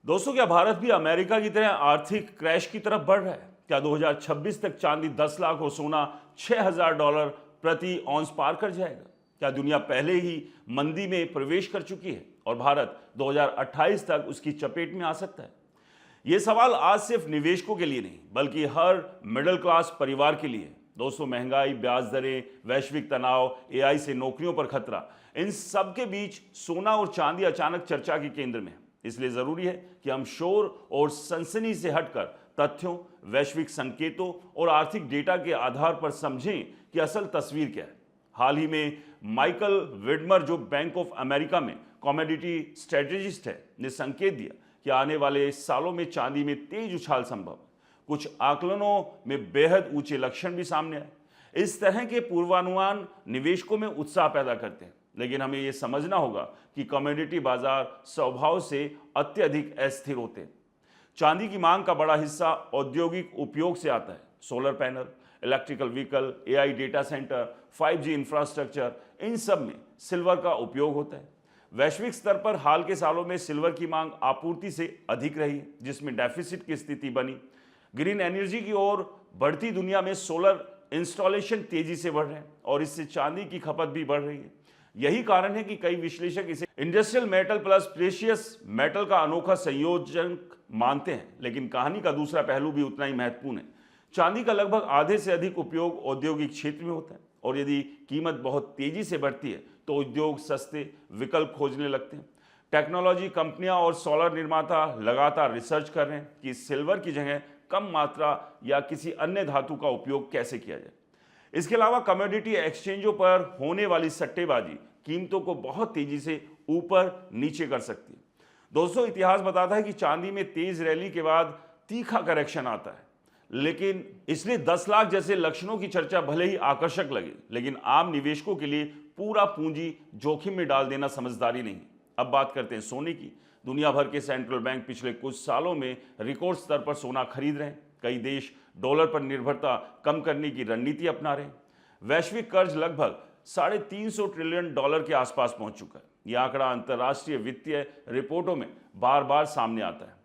दोस्तों, क्या भारत भी अमेरिका की तरह आर्थिक क्रैश की तरफ बढ़ रहा है? क्या 2026 तक चांदी 10 लाख और सोना $6,000 प्रति औंस पार कर जाएगा? क्या दुनिया पहले ही मंदी में प्रवेश कर चुकी है और भारत 2028 तक उसकी चपेट में आ सकता है? ये सवाल आज सिर्फ निवेशकों के लिए नहीं बल्कि हर मिडिल क्लास परिवार के लिए है। दोस्तों, महंगाई, ब्याज दरें, वैश्विक तनाव, एआई से नौकरियों पर खतरा, इन सब के बीच सोना और चांदी अचानक चर्चा के केंद्र में है। इसलिए जरूरी है कि हम शोर और सनसनी से हटकर तथ्यों, वैश्विक संकेतों और आर्थिक डेटा के आधार पर समझें कि असल तस्वीर क्या है। हाल ही में माइकल विडमर, जो बैंक ऑफ अमेरिका में कमोडिटी स्ट्रेटेजिस्ट है, ने संकेत दिया कि आने वाले सालों में चांदी में तेज उछाल संभव है। कुछ आकलनों में बेहद ऊंचे लक्षण भी सामने आए। इस तरह के पूर्वानुमान निवेशकों में उत्साह पैदा करते हैं, लेकिन हमें यह समझना होगा कि कमोडिटी बाजार स्वभाव से अत्यधिक अस्थिर होते हैं। चांदी की मांग का बड़ा हिस्सा औद्योगिक उपयोग से आता है। Solar panel, electrical vehicle, AI data centre, 5G infrastructure, इन सब में सिल्वर का उपयोग होता है। वैश्विक स्तर पर हाल के सालों में सिल्वर की मांग आपूर्ति से अधिक रही है, जिसमें डेफिसिट की स्थिति बनी। ग्रीन एनर्जी की ओर बढ़ती दुनिया में सोलर इंस्टॉलेशन तेजी से बढ़ रहे हैं और इससे चांदी की खपत भी बढ़ रही है। यही कारण है कि कई विश्लेषक इसे industrial metal plus precious metal का अनोखा संयोजन मानते हैं। लेकिन कहानी का दूसरा पहलू भी उतना ही महत्वपूर्ण है। चांदी का लगभग आधे से अधिक उपयोग औद्योगिक क्षेत्र में होता है और यदि कीमत बहुत तेजी से बढ़ती है तो उद्योग सस्ते विकल्प खोजने लगते हैं। टेक्नोलॉजी कंपनियां और सोलर निर्माता लगातार रिसर्च कर रहे हैं कि सिल्वर की जगह कम मात्रा या किसी अन्य धातु का उपयोग कैसे किया जाए। इसके अलावा कमोडिटी एक्सचेंजों पर होने वाली सट्टेबाजी कीमतों को बहुत तेजी से ऊपर नीचे कर सकती है। दोस्तों, इतिहास बताता है कि चांदी में तेज रैली के बाद तीखा करेक्शन आता है, लेकिन इसलिए 10 लाख जैसे लक्षणों की चर्चा भले ही आकर्षक लगे, लेकिन आम निवेशकों के लिए पूरा पूंजी जोखिम में डाल देना समझदारी नहीं। अब बात करते हैं सोने की। दुनिया भर के सेंट्रल बैंक पिछले कुछ सालों में रिकॉर्ड स्तर पर सोना खरीद रहे हैं। कई देश डॉलर पर निर्भरता कम करने की रणनीति अपना रहे हैं। वैश्विक कर्ज लगभग $350 ट्रिलियन के आसपास पहुंच चुका है। यह आंकड़ा अंतर्राष्ट्रीय वित्तीय रिपोर्टों में बार बार सामने आता है।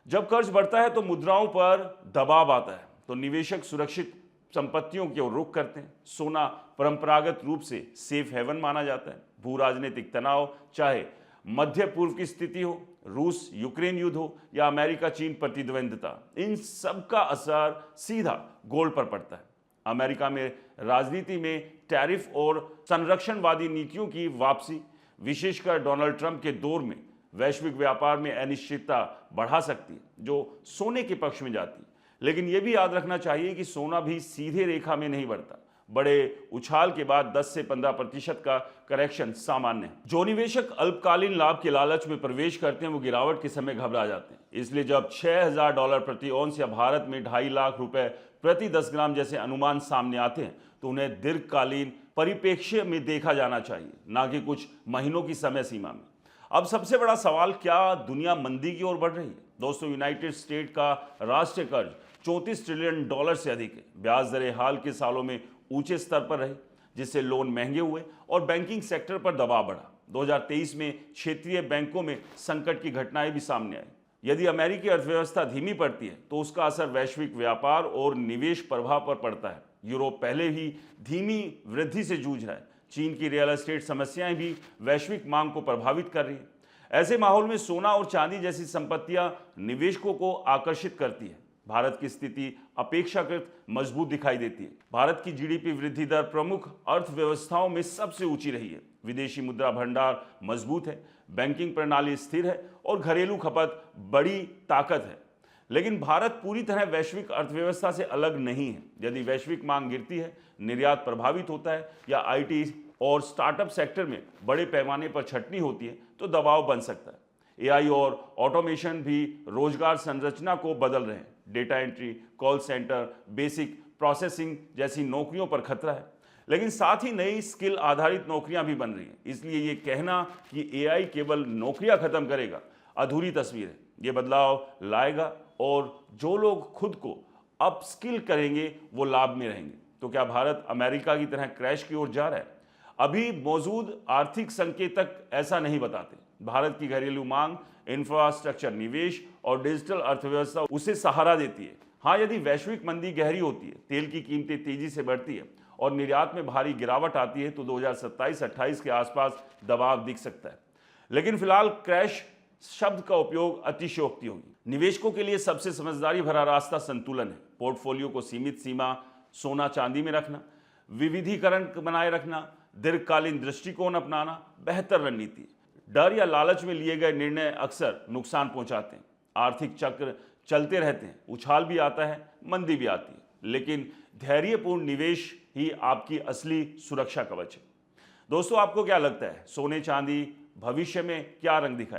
जब कर्ज बढ़ता है तो मुद्राओं पर दबाव आता है, तो निवेशक सुरक्षित संपत्तियों की ओर रुख करते हैं। सोना परंपरागत रूप से सेफ हेवन माना जाता है। भू राजनीतिक तनाव, चाहे मध्य पूर्व की स्थिति हो, रूस यूक्रेन युद्ध हो या अमेरिका चीन प्रतिद्वंद्विता, इन सब का असर सीधा गोल्ड पर पड़ता है। अमेरिका में राजनीति में टैरिफ और संरक्षणवादी नीतियों की वापसी, विशेषकर डोनाल्ड ट्रंप के दौर में, वैश्विक व्यापार में अनिश्चितता बढ़ा सकती है, जो सोने के पक्ष में जाती है। लेकिन यह भी याद रखना चाहिए कि सोना भी सीधे रेखा में नहीं बढ़ता। बड़े उछाल के बाद 10 से 15% का करेक्शन सामान्य है। जो निवेशक अल्पकालीन लाभ के लालच में प्रवेश करते हैं वो गिरावट के समय घबरा जाते हैं। इसलिए जब $6,000 प्रति औंस या भारत में 2.5 लाख रुपए प्रति 10 ग्राम जैसे अनुमान सामने आते हैं तो उन्हें दीर्घकालीन परिप्रेक्ष्य में देखा जाना चाहिए, ना कि कुछ महीनों की समय सीमा में। अब सबसे बड़ा सवाल, क्या दुनिया मंदी की ओर बढ़ रही है? दोस्तों, यूनाइटेड स्टेट का राष्ट्रीय कर्ज $34 ट्रिलियन से अधिक है। ब्याज दरें हाल के सालों में ऊंचे स्तर पर रहे, जिससे लोन महंगे हुए और बैंकिंग सेक्टर पर दबाव बढ़ा। 2023 में क्षेत्रीय बैंकों में संकट की घटनाएं भी सामने आई। यदि अमेरिकी अर्थव्यवस्था धीमी पड़ती है तो उसका असर वैश्विक व्यापार और निवेश प्रभाव पर पड़ता है। यूरोप पहले ही धीमी वृद्धि से जूझ रहा है। चीन की रियल एस्टेट समस्याएं भी वैश्विक मांग को प्रभावित कर रही है। ऐसे माहौल में सोना और चांदी जैसी संपत्तियां निवेशकों को आकर्षित करती है। भारत की स्थिति अपेक्षाकृत मजबूत दिखाई देती है। भारत की जीडीपी वृद्धि दर प्रमुख अर्थव्यवस्थाओं में सबसे ऊंची रही है। विदेशी मुद्रा भंडार मजबूत है, बैंकिंग प्रणाली स्थिर है और घरेलू खपत बड़ी ताकत है। लेकिन भारत पूरी तरह वैश्विक अर्थव्यवस्था से अलग नहीं है। यदि वैश्विक मांग गिरती है, निर्यात प्रभावित होता है या आईटी और स्टार्टअप सेक्टर में बड़े पैमाने पर छटनी होती है तो दबाव बन सकता है। एआई और ऑटोमेशन भी रोजगार संरचना को बदल रहे हैं। Data entry, call centre, basic processing जैसी नौकरियों पर खतरा है, लेकिन साथ ही नई स्किल आधारित नौकरियां भी बन रही हैं। इसलिए ये कहना कि एआई केवल नौकरियां खत्म करेगा अधूरी तस्वीर है। ये बदलाव लाएगा और जो लोग खुद को अपस्किल करेंगे वो लाभ में रहेंगे। तो क्या भारत अमेरिका की तरह क्रैश की ओर जा रहा है? अभी मौजूद आर्थिक संकेतक ऐसा नहीं बताते। भारत की घरेलू मांग इंफ्रास्ट्रक्चर निवेश और डिजिटल अर्थव्यवस्था उसे सहारा देती है। हाँ, यदि वैश्विक मंदी गहरी होती है, तेल की कीमतें तेजी से बढ़ती है और निर्यात में भारी गिरावट आती है तो 2027-28 के आसपास दबाव दिख सकता है। लेकिन फिलहाल क्रैश शब्द का उपयोग अतिशयोक्ति होगी। निवेशकों के लिए सबसे समझदारी भरा रास्ता संतुलन है। पोर्टफोलियो को सीमित सीमा सोना चांदी में रखना, विविधीकरण बनाए रखना, दीर्घकालीन दृष्टिकोण अपनाना बेहतर रणनीति है। डर या लालच में लिए गए निर्णय अक्सर नुकसान पहुंचाते हैं। आर्थिक चक्र चलते रहते हैं, उछाल भी आता है, मंदी भी आती है, लेकिन धैर्यपूर्ण निवेश ही आपकी असली सुरक्षा कवच है। दोस्तों, आपको क्या लगता है, सोने चांदी भविष्य में क्या रंग दिखाएंगे?